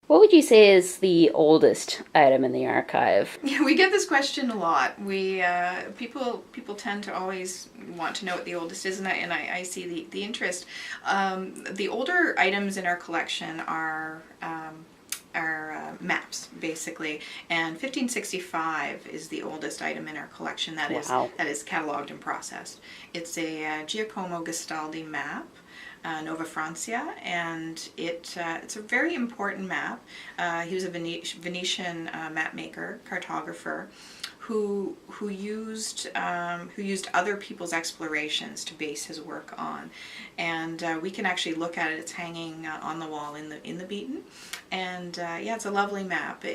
What would you say is the oldest item in the archive? Yeah, we get this question a lot. People tend to always want to know what the oldest is, and I see the interest. The older items in our collection are maps, basically, and 1565 is the oldest item in our collection Wow. that is cataloged and processed. It's a Giacomo Gastaldi map, Nova Francia, and it's a very important map. He was a Venetian map maker, cartographer, who used other people's explorations to base his work on, and we can actually look at it. It's hanging on the wall in the Beaton, and yeah, it's a lovely map.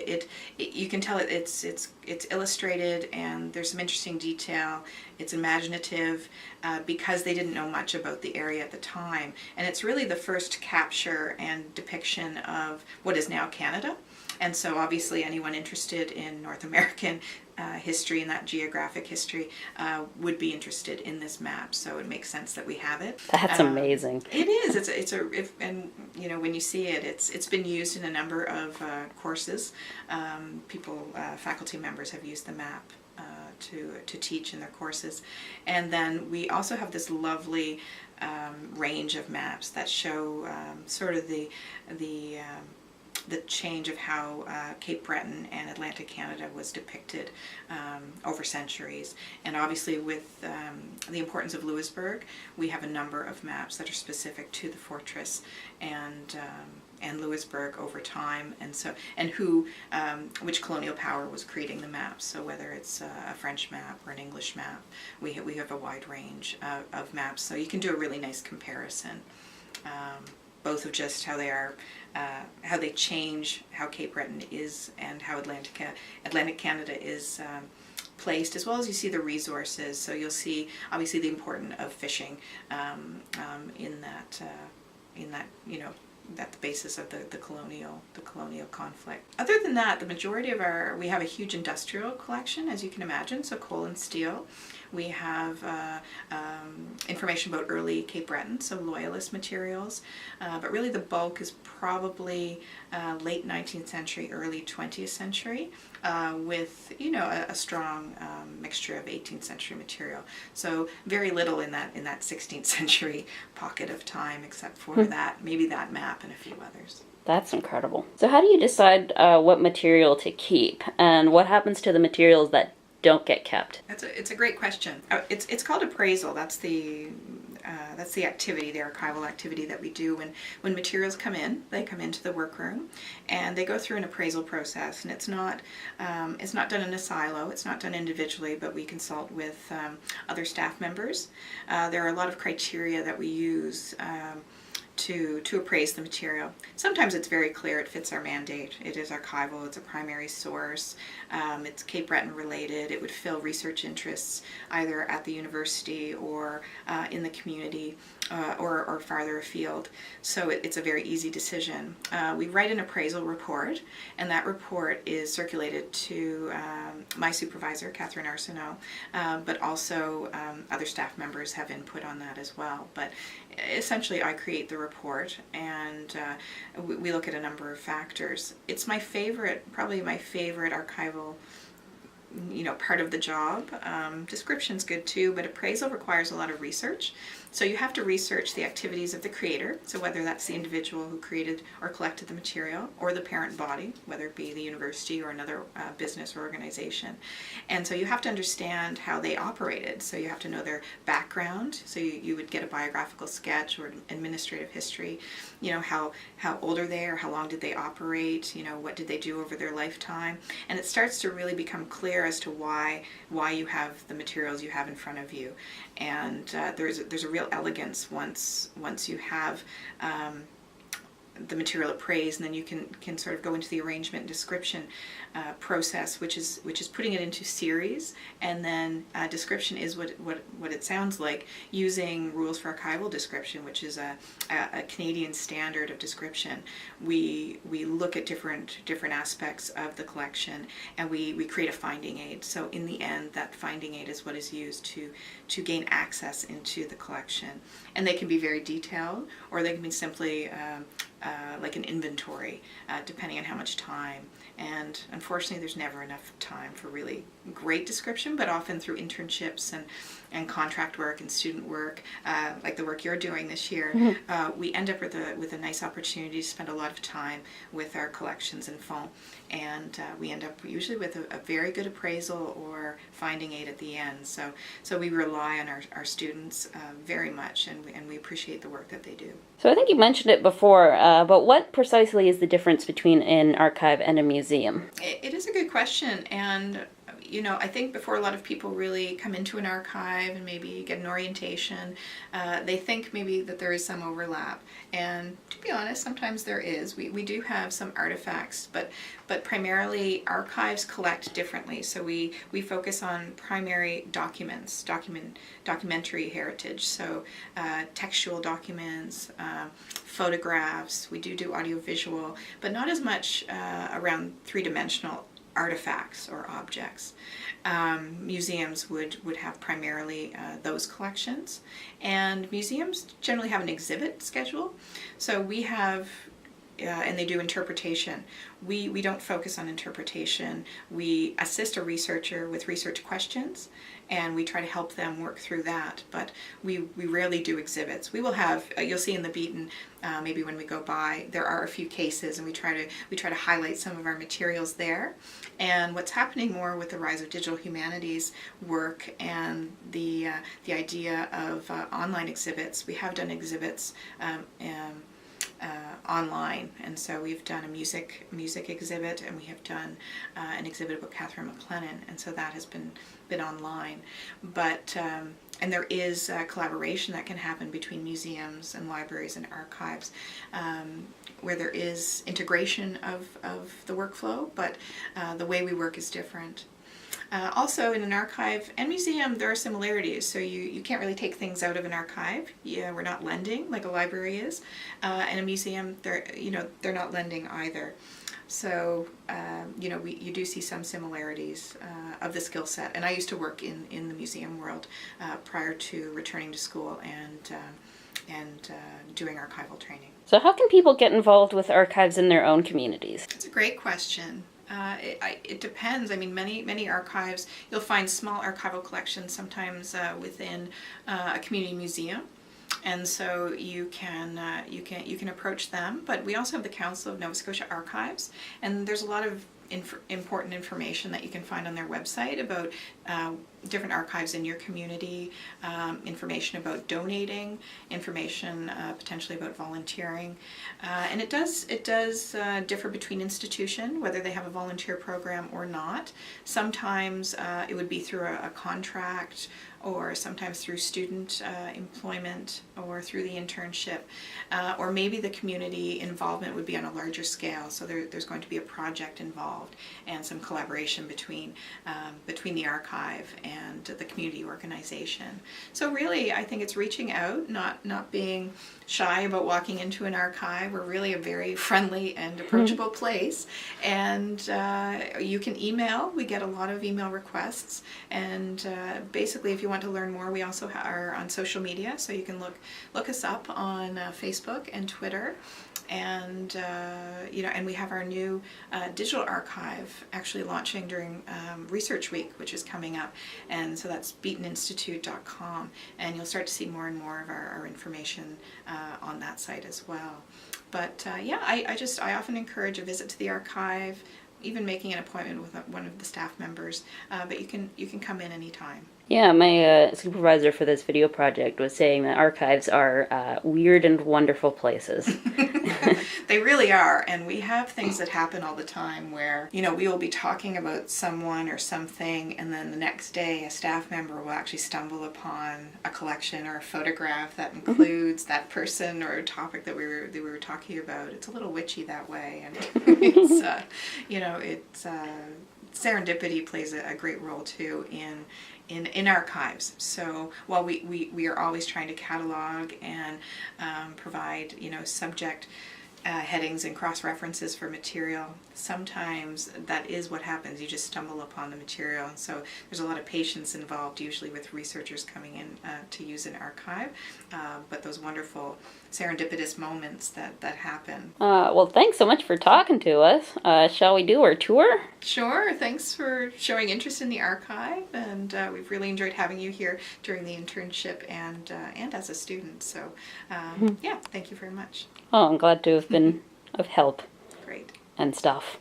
You can tell it's illustrated, and there's some interesting detail. It's imaginative because they didn't know much about the area at the time, and it's really the first capture and depiction of what is now Canada. And so obviously anyone interested in North American history and that geographic history would be interested in this map. So it makes sense that we have it. That's amazing. It is. And you know, when you see it, it's been used in a number of courses. Faculty members have used the map to teach in their courses. And then we also have this lovely range of maps that show sort of the change of how Cape Breton and Atlantic Canada was depicted over centuries. And obviously with the importance of Louisbourg, we have a number of maps that are specific to the fortress and Louisbourg over time, and which colonial power was creating the maps. So whether it's a French map or an English map, we have a wide range of maps. So you can do a really nice comparison. Both of just how they change how Cape Breton is and how Atlantic Canada is placed, as well as you see the resources. So you'll see obviously the importance of fishing in that that's the basis of the colonial conflict. Other than that, the majority of we have a huge industrial collection, as you can imagine, so coal and steel. We have information about early Cape Breton, so loyalist materials, but really the bulk is probably late 19th century, early 20th century, with a strong mixture of 18th century material. So very little in that 16th century pocket of time, except for maybe that map and a few others. That's incredible. So how do you decide what material to keep, and what happens to the materials that don't get kept? It's a great question. It's called appraisal. That's the activity, the archival activity that we do when materials come in. They come into the workroom, and they go through an appraisal process. And it's not done in a silo. It's not done individually, but we consult with other staff members. There are a lot of criteria that we use to appraise the material. Sometimes it's very clear, it fits our mandate. It is archival, it's a primary source, it's Cape Breton related, it would fill research interests either at the university or in the community or farther afield. So it's a very easy decision. We write an appraisal report, and that report is circulated to my supervisor, Catherine Arsenault, but also other staff members have input on that as well. But essentially I create the report, and we look at a number of factors. It's probably my favorite archival part of the job. Description's good too, but appraisal requires a lot of research. So you have to research the activities of the creator, so whether that's the individual who created or collected the material, or the parent body, whether it be the university or another business or organization. And so you have to understand how they operated. So you have to know their background. So you would get a biographical sketch or administrative history. How old are they, or how long did they operate? What did they do over their lifetime? And it starts to really become clear as to why you have the materials you have in front of you. And there's a real elegance once you have the material appraised, and then you can sort of go into the arrangement and description process, which is putting it into series, and then description is what it sounds like, using rules for archival description, which is a Canadian standard of description. We look at different aspects of the collection, and we create a finding aid. So in the end, that finding aid is what is used to gain access into the collection, and they can be very detailed, or they can be simply like an inventory, depending on how much time. And unfortunately, there's never enough time for really great description, but often through internships and contract work and student work, like the work you're doing this year, we end up with a nice opportunity to spend a lot of time with our collections and phone. And we end up usually with a very good appraisal or finding aid at the end. So we rely on our students very much, and we appreciate the work that they do. So I think you mentioned it before, but what precisely is the difference between an archive and a museum? It is a good question, and I think before a lot of people really come into an archive and maybe get an orientation, they think maybe that there is some overlap. And to be honest, sometimes there is. We do have some artifacts, but primarily archives collect differently. So we focus on primary documents, documentary heritage. So textual documents, photographs. We do audiovisual, but not as much around three-dimensional artifacts or objects. Museums would have primarily those collections, and museums generally have an exhibit schedule. So we have, and they do interpretation. We don't focus on interpretation. We assist a researcher with research questions, and we try to help them work through that, but we rarely do exhibits. We will have, you'll see in the Beaton, maybe when we go by, there are a few cases, and we try to highlight some of our materials there. And what's happening more with the rise of digital humanities work and the idea of online exhibits, we have done exhibits online, and so we've done a music exhibit, and we have done an exhibit about Catherine McLennan, and so that has been online. But and there is collaboration that can happen between museums and libraries and archives, where there is integration of the workflow, but the way we work is different. Also, in an archive and museum, there are similarities. So you can't really take things out of an archive. Yeah, we're not lending like a library is, and a museum, they're not lending either. So you do see some similarities of the skill set. And I used to work in the museum world prior to returning to school and doing archival training. So how can people get involved with archives in their own communities? It's a great question. It depends. I mean, many archives, you'll find small archival collections sometimes within a community museum, and so you can approach them. But we also have the Council of Nova Scotia Archives, and there's a lot of important information that you can find on their website about different archives in your community, information about donating, information potentially about volunteering, and it does differ between institution, whether they have a volunteer program or not. Sometimes it would be through a contract, or sometimes through student employment, or through the internship, or maybe the community involvement would be on a larger scale, so there's going to be a project involved and some collaboration between the archive and the community organization. So really, I think it's reaching out, not being shy about walking into an archive. We're really a very friendly and approachable place, and you can email. We get a lot of email requests, and basically if you want to learn more, we also are on social media, so you can look us up on Facebook and Twitter. And and we have our new digital archive actually launching during Research Week, which is coming up, and so that's beatoninstitute.com, and you'll start to see more and more of our information on that site as well. But I often encourage a visit to the archive, even making an appointment with one of the staff members, but you can come in anytime. Yeah, my supervisor for this video project was saying that archives are weird and wonderful places. They really are, and we have things that happen all the time where, we will be talking about someone or something, and then the next day a staff member will actually stumble upon a collection or a photograph that includes that person or topic that we were talking about. It's a little witchy that way, and it's serendipity plays a great role too in archives. So while we are always trying to catalog and provide subject headings and cross-references for material. Sometimes that is what happens. You just stumble upon the material. So there's a lot of patience involved, usually with researchers coming in to use an archive. But those wonderful serendipitous moments that happen. Well, thanks so much for talking to us. Shall we do our tour? Sure. Thanks for showing interest in the archive, and we've really enjoyed having you here during the internship and as a student. So yeah, thank you very much. Oh, I'm glad to have been of help Great. and stuff.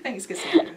Thanks, Cassandra.